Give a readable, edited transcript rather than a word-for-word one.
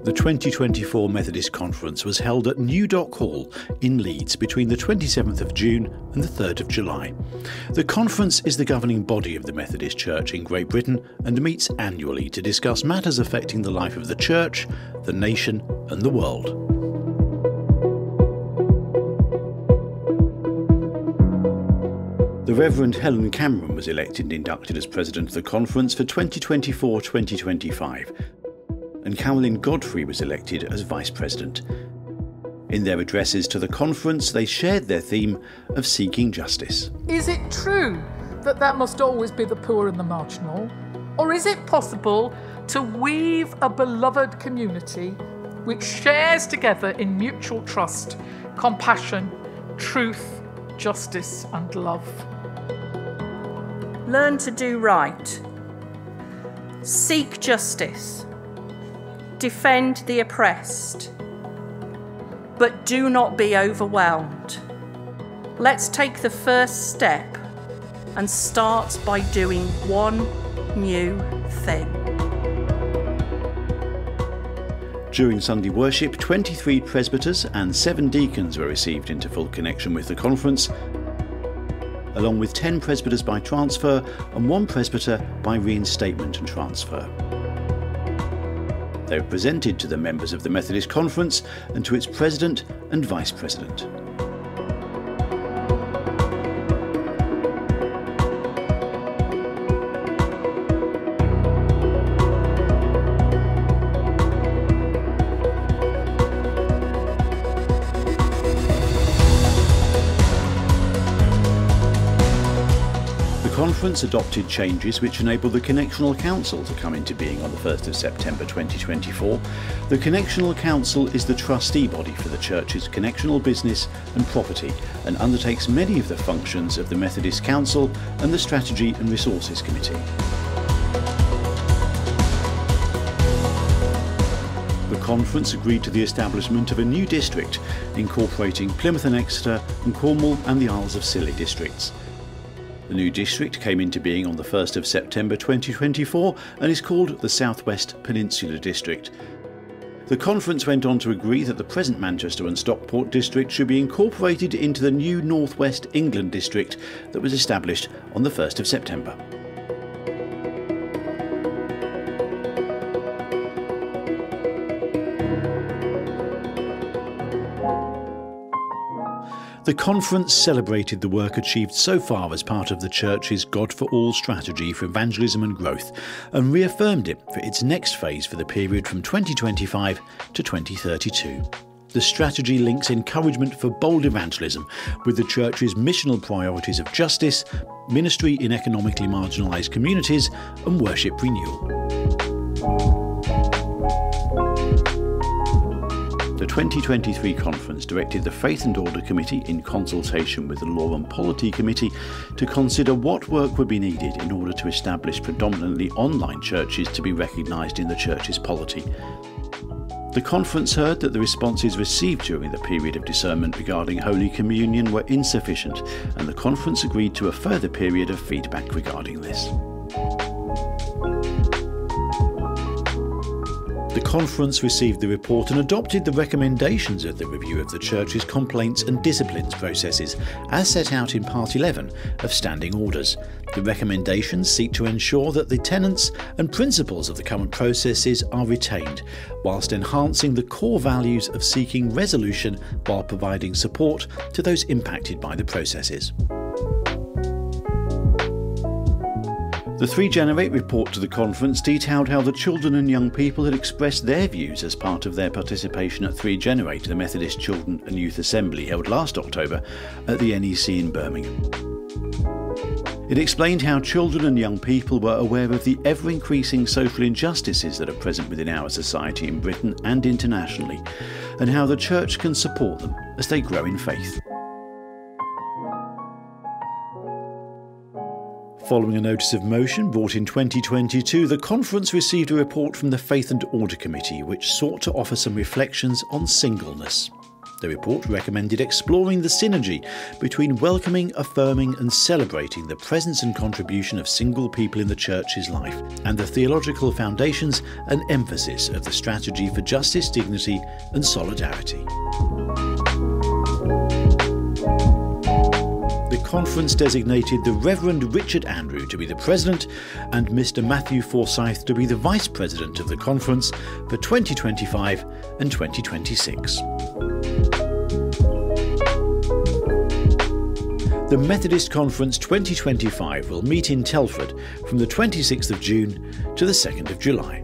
The 2024 Methodist Conference was held at New Dock Hall in Leeds between the 27th of June and the 3rd of July. The conference is the governing body of the Methodist Church in Great Britain and meets annually to discuss matters affecting the life of the Church, the nation and the world. The Reverend Helen Cameron was elected and inducted as President of the Conference for 2024-2025. And Carolyn Godfrey was elected as Vice President. In their addresses to the conference, they shared their theme of seeking justice. Is it true that that must always be the poor and the marginal? Or is it possible to weave a beloved community which shares together in mutual trust, compassion, truth, justice and love? Learn to do right. Seek justice. Defend the oppressed, but do not be overwhelmed. Let's take the first step and start by doing one new thing. During Sunday worship, 23 presbyters and 7 deacons were received into full connection with the conference, along with 10 presbyters by transfer and 1 presbyter by reinstatement and transfer. They were presented to the members of the Methodist Conference and to its President and Vice President. The conference adopted changes which enable the Connectional Council to come into being on the 1st of September 2024. The Connectional Council is the trustee body for the Church's connectional business and property and undertakes many of the functions of the Methodist Council and the Strategy and Resources Committee. The conference agreed to the establishment of a new district incorporating Plymouth and Exeter and Cornwall and the Isles of Scilly districts. The new district came into being on the 1st of September 2024 and is called the South West Peninsula District. The conference went on to agree that the present Manchester and Stockport district should be incorporated into the new North West England district that was established on the 1st of September. The conference celebrated the work achieved so far as part of the Church's God for All strategy for evangelism and growth, and reaffirmed it for its next phase for the period from 2025 to 2032. The strategy links encouragement for bold evangelism with the Church's missional priorities of justice, ministry in economically marginalised communities, and worship renewal. The 2023 conference directed the Faith and Order Committee, in consultation with the Law and Polity Committee, to consider what work would be needed in order to establish predominantly online churches to be recognised in the Church's polity. The conference heard that the responses received during the period of discernment regarding Holy Communion were insufficient, and the conference agreed to a further period of feedback regarding this. The conference received the report and adopted the recommendations of the review of the Church's complaints and disciplines processes, as set out in Part 11 of Standing Orders. The recommendations seek to ensure that the tenets and principles of the current processes are retained, whilst enhancing the core values of seeking resolution while providing support to those impacted by the processes. The 3Generate report to the conference detailed how the children and young people had expressed their views as part of their participation at 3Generate, the Methodist Children and Youth Assembly held last October at the NEC in Birmingham. It explained how children and young people were aware of the ever-increasing social injustices that are present within our society in Britain and internationally, and how the Church can support them as they grow in faith. Following a notice of motion brought in 2022, the conference received a report from the Faith and Order Committee which sought to offer some reflections on singleness. The report recommended exploring the synergy between welcoming, affirming and celebrating the presence and contribution of single people in the Church's life and the theological foundations and emphasis of the strategy for justice, dignity and solidarity. The conference designated the Reverend Richard Andrew to be the President and Mr Matthew Forsyth to be the Vice President of the conference for 2025 and 2026. The Methodist Conference 2025 will meet in Telford from the 26th of June to the 2nd of July.